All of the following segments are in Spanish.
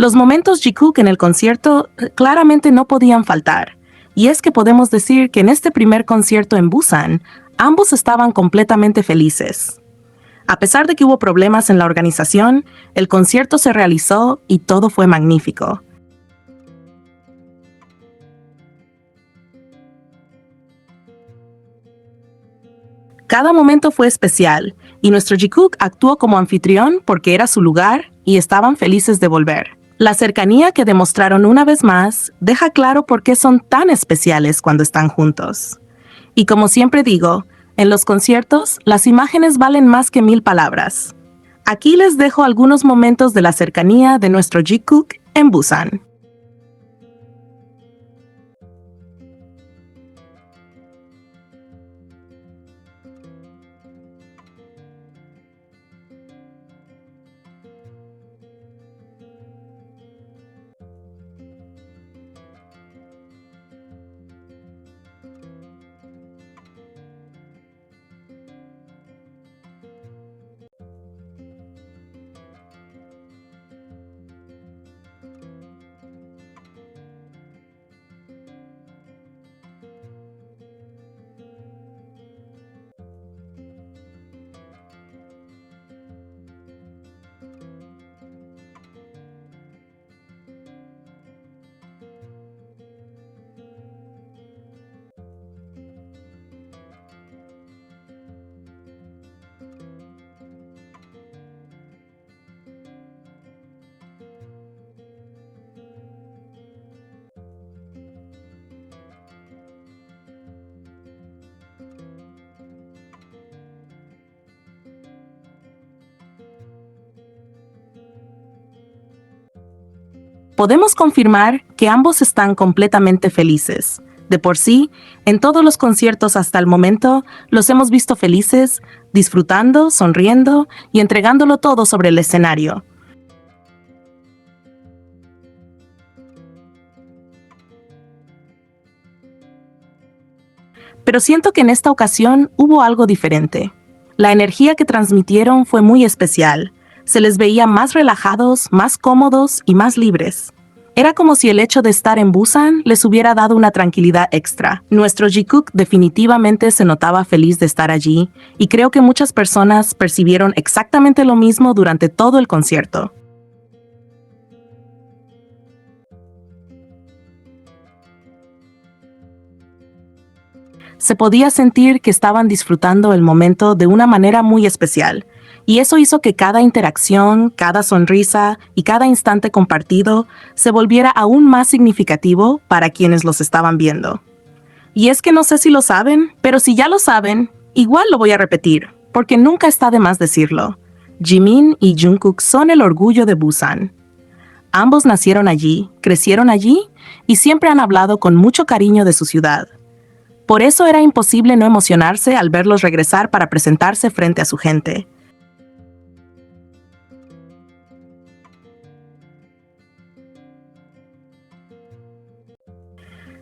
Los momentos Jikook en el concierto claramente no podían faltar, y es que podemos decir que en este primer concierto en Busan, ambos estaban completamente felices. A pesar de que hubo problemas en la organización, el concierto se realizó y todo fue magnífico. Cada momento fue especial, y nuestro Jikook actuó como anfitrión porque era su lugar y estaban felices de volver. La cercanía que demostraron una vez más deja claro por qué son tan especiales cuando están juntos. Y como siempre digo, en los conciertos, las imágenes valen más que 1000 palabras. Aquí les dejo algunos momentos de la cercanía de nuestro Jikook en Busan. Podemos confirmar que ambos están completamente felices. De por sí, en todos los conciertos hasta el momento, los hemos visto felices, disfrutando, sonriendo y entregándolo todo sobre el escenario. Pero siento que en esta ocasión hubo algo diferente. La energía que transmitieron fue muy especial. Se les veía más relajados, más cómodos y más libres. Era como si el hecho de estar en Busan les hubiera dado una tranquilidad extra. Nuestro Jikook definitivamente se notaba feliz de estar allí, y creo que muchas personas percibieron exactamente lo mismo durante todo el concierto. Se podía sentir que estaban disfrutando el momento de una manera muy especial, y eso hizo que cada interacción, cada sonrisa y cada instante compartido se volviera aún más significativo para quienes los estaban viendo. Y es que no sé si lo saben, pero si ya lo saben, igual lo voy a repetir, porque nunca está de más decirlo. Jimin y Jungkook son el orgullo de Busan. Ambos nacieron allí, crecieron allí y siempre han hablado con mucho cariño de su ciudad. Por eso era imposible no emocionarse al verlos regresar para presentarse frente a su gente.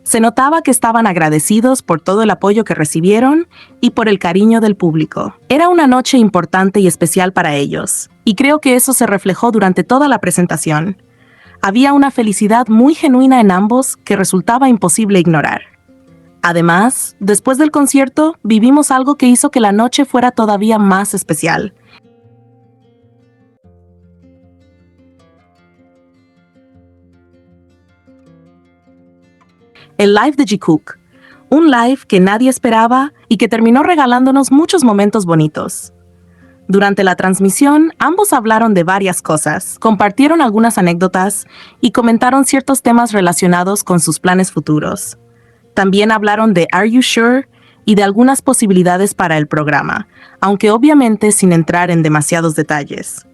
Se notaba que estaban agradecidos por todo el apoyo que recibieron y por el cariño del público. Era una noche importante y especial para ellos, y creo que eso se reflejó durante toda la presentación. Había una felicidad muy genuina en ambos que resultaba imposible ignorar. Además, después del concierto, vivimos algo que hizo que la noche fuera todavía más especial. El live de Jikook, un live que nadie esperaba y que terminó regalándonos muchos momentos bonitos. Durante la transmisión, ambos hablaron de varias cosas, compartieron algunas anécdotas y comentaron ciertos temas relacionados con sus planes futuros. También hablaron de Are You Sure y de algunas posibilidades para el programa, aunque obviamente sin entrar en demasiados detalles.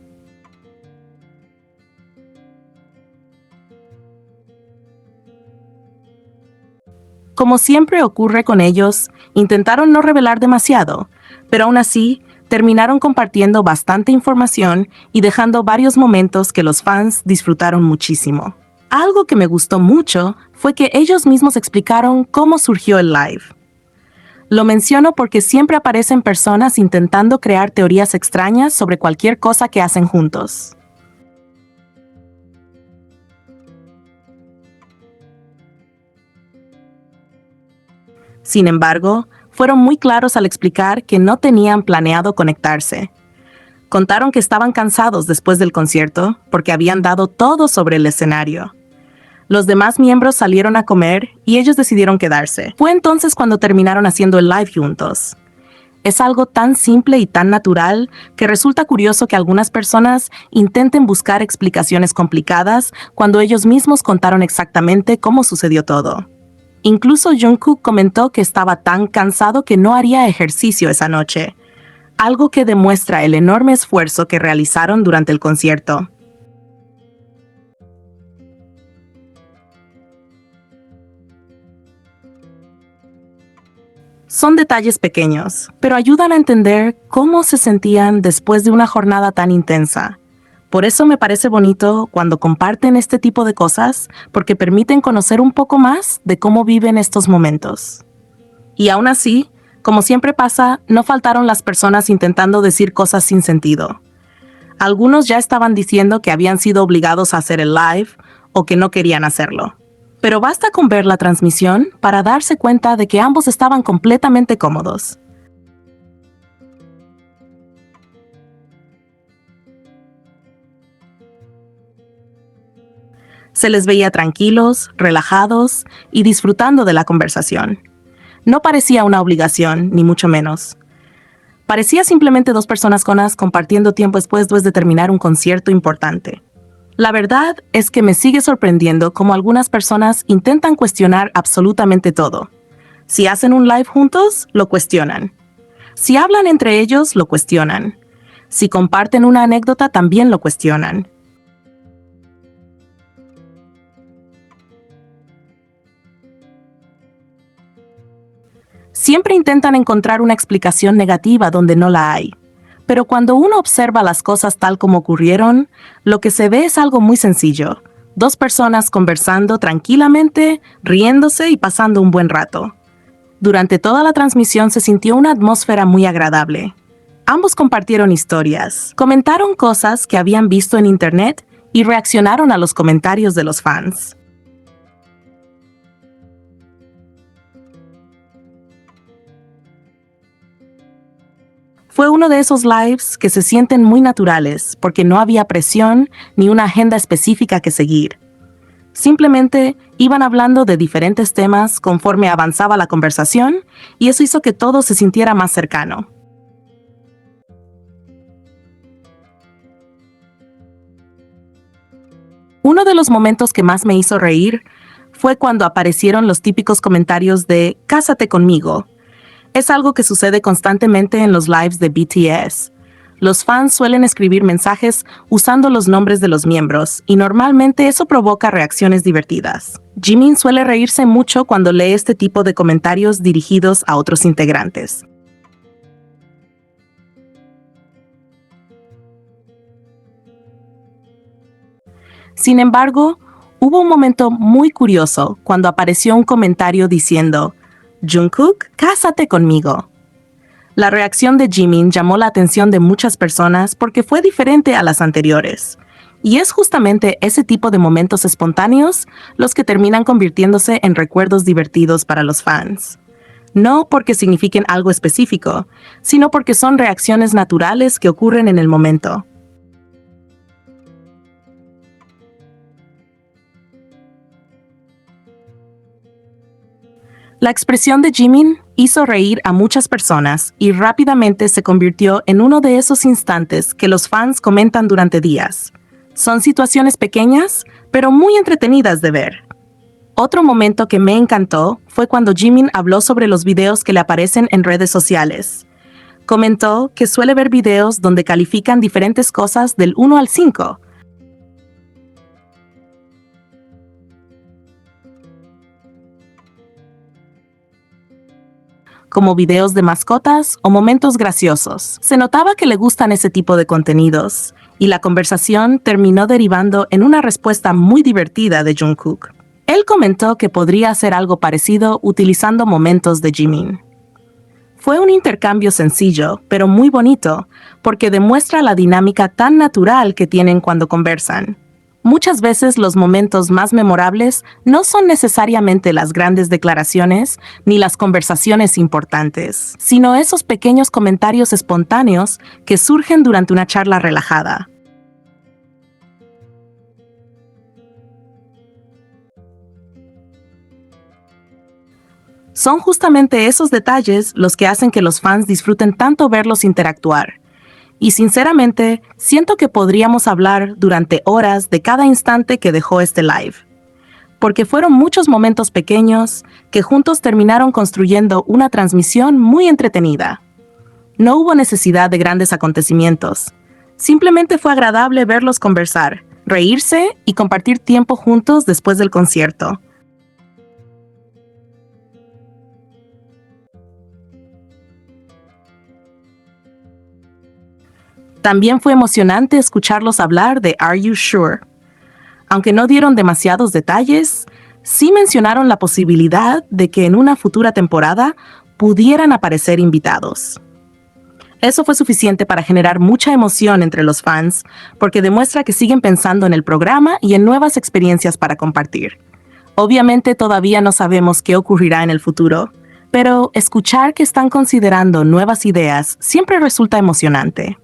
Como siempre ocurre con ellos, intentaron no revelar demasiado, pero aún así terminaron compartiendo bastante información y dejando varios momentos que los fans disfrutaron muchísimo. Algo que me gustó mucho fue que ellos mismos explicaron cómo surgió el live. Lo menciono porque siempre aparecen personas intentando crear teorías extrañas sobre cualquier cosa que hacen juntos. Sin embargo, fueron muy claros al explicar que no tenían planeado conectarse. Contaron que estaban cansados después del concierto porque habían dado todo sobre el escenario. Los demás miembros salieron a comer y ellos decidieron quedarse. Fue entonces cuando terminaron haciendo el live juntos. Es algo tan simple y tan natural que resulta curioso que algunas personas intenten buscar explicaciones complicadas cuando ellos mismos contaron exactamente cómo sucedió todo. Incluso Jungkook comentó que estaba tan cansado que no haría ejercicio esa noche, algo que demuestra el enorme esfuerzo que realizaron durante el concierto. Son detalles pequeños, pero ayudan a entender cómo se sentían después de una jornada tan intensa. Por eso me parece bonito cuando comparten este tipo de cosas, porque permiten conocer un poco más de cómo viven estos momentos. Y aún así, como siempre pasa, no faltaron las personas intentando decir cosas sin sentido. Algunos ya estaban diciendo que habían sido obligados a hacer el live o que no querían hacerlo. Pero basta con ver la transmisión para darse cuenta de que ambos estaban completamente cómodos. Se les veía tranquilos, relajados y disfrutando de la conversación. No parecía una obligación, ni mucho menos. Parecía simplemente dos personas compartiendo tiempo después de terminar un concierto importante. La verdad es que me sigue sorprendiendo cómo algunas personas intentan cuestionar absolutamente todo. Si hacen un live juntos, lo cuestionan. Si hablan entre ellos, lo cuestionan. Si comparten una anécdota, también lo cuestionan. Siempre intentan encontrar una explicación negativa donde no la hay. Pero cuando uno observa las cosas tal como ocurrieron, lo que se ve es algo muy sencillo. Dos personas conversando tranquilamente, riéndose y pasando un buen rato. Durante toda la transmisión se sintió una atmósfera muy agradable. Ambos compartieron historias, comentaron cosas que habían visto en internet y reaccionaron a los comentarios de los fans. Fue uno de esos lives que se sienten muy naturales porque no había presión ni una agenda específica que seguir. Simplemente iban hablando de diferentes temas conforme avanzaba la conversación y eso hizo que todo se sintiera más cercano. Uno de los momentos que más me hizo reír fue cuando aparecieron los típicos comentarios de "Cásate conmigo". Es algo que sucede constantemente en los lives de BTS. Los fans suelen escribir mensajes usando los nombres de los miembros y normalmente eso provoca reacciones divertidas. Jimin suele reírse mucho cuando lee este tipo de comentarios dirigidos a otros integrantes. Sin embargo, hubo un momento muy curioso cuando apareció un comentario diciendo "Jungkook, cásate conmigo". La reacción de Jimin llamó la atención de muchas personas porque fue diferente a las anteriores. Y es justamente ese tipo de momentos espontáneos los que terminan convirtiéndose en recuerdos divertidos para los fans. No porque signifiquen algo específico, sino porque son reacciones naturales que ocurren en el momento. La expresión de Jimin hizo reír a muchas personas y rápidamente se convirtió en uno de esos instantes que los fans comentan durante días. Son situaciones pequeñas, pero muy entretenidas de ver. Otro momento que me encantó fue cuando Jimin habló sobre los videos que le aparecen en redes sociales. Comentó que suele ver videos donde califican diferentes cosas del 1 al 5, como videos de mascotas o momentos graciosos. Se notaba que le gustan ese tipo de contenidos, y la conversación terminó derivando en una respuesta muy divertida de Jungkook. Él comentó que podría hacer algo parecido utilizando momentos de Jimin. Fue un intercambio sencillo, pero muy bonito, porque demuestra la dinámica tan natural que tienen cuando conversan. Muchas veces los momentos más memorables no son necesariamente las grandes declaraciones ni las conversaciones importantes, sino esos pequeños comentarios espontáneos que surgen durante una charla relajada. Son justamente esos detalles los que hacen que los fans disfruten tanto verlos interactuar. Y sinceramente, siento que podríamos hablar durante horas de cada instante que dejó este live. Porque fueron muchos momentos pequeños que juntos terminaron construyendo una transmisión muy entretenida. No hubo necesidad de grandes acontecimientos. Simplemente fue agradable verlos conversar, reírse y compartir tiempo juntos después del concierto. También fue emocionante escucharlos hablar de Are You Sure? Aunque no dieron demasiados detalles, sí mencionaron la posibilidad de que en una futura temporada pudieran aparecer invitados. Eso fue suficiente para generar mucha emoción entre los fans, porque demuestra que siguen pensando en el programa y en nuevas experiencias para compartir. Obviamente todavía no sabemos qué ocurrirá en el futuro, pero escuchar que están considerando nuevas ideas siempre resulta emocionante.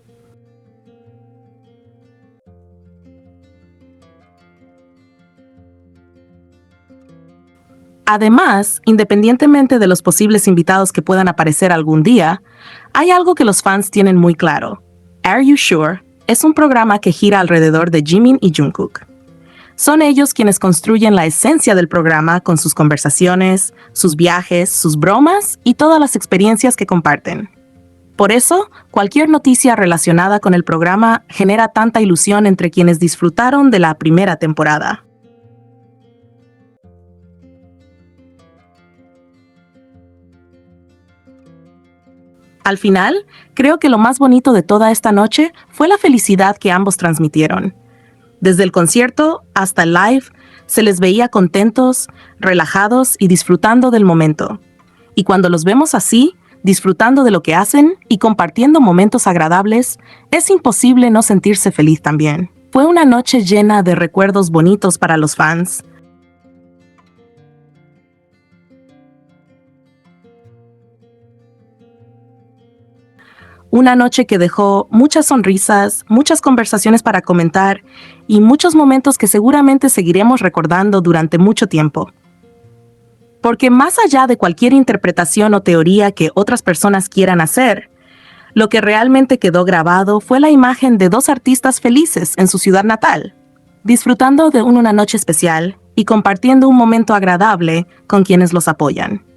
Además, independientemente de los posibles invitados que puedan aparecer algún día, hay algo que los fans tienen muy claro. Are You Sure? Es un programa que gira alrededor de Jimin y Jungkook. Son ellos quienes construyen la esencia del programa con sus conversaciones, sus viajes, sus bromas y todas las experiencias que comparten. Por eso, cualquier noticia relacionada con el programa genera tanta ilusión entre quienes disfrutaron de la primera temporada. Al final, creo que lo más bonito de toda esta noche fue la felicidad que ambos transmitieron. Desde el concierto hasta el live, se les veía contentos, relajados y disfrutando del momento. Y cuando los vemos así, disfrutando de lo que hacen y compartiendo momentos agradables, es imposible no sentirse feliz también. Fue una noche llena de recuerdos bonitos para los fans. Una noche que dejó muchas sonrisas, muchas conversaciones para comentar y muchos momentos que seguramente seguiremos recordando durante mucho tiempo. Porque más allá de cualquier interpretación o teoría que otras personas quieran hacer, lo que realmente quedó grabado fue la imagen de dos artistas felices en su ciudad natal, disfrutando de una noche especial y compartiendo un momento agradable con quienes los apoyan.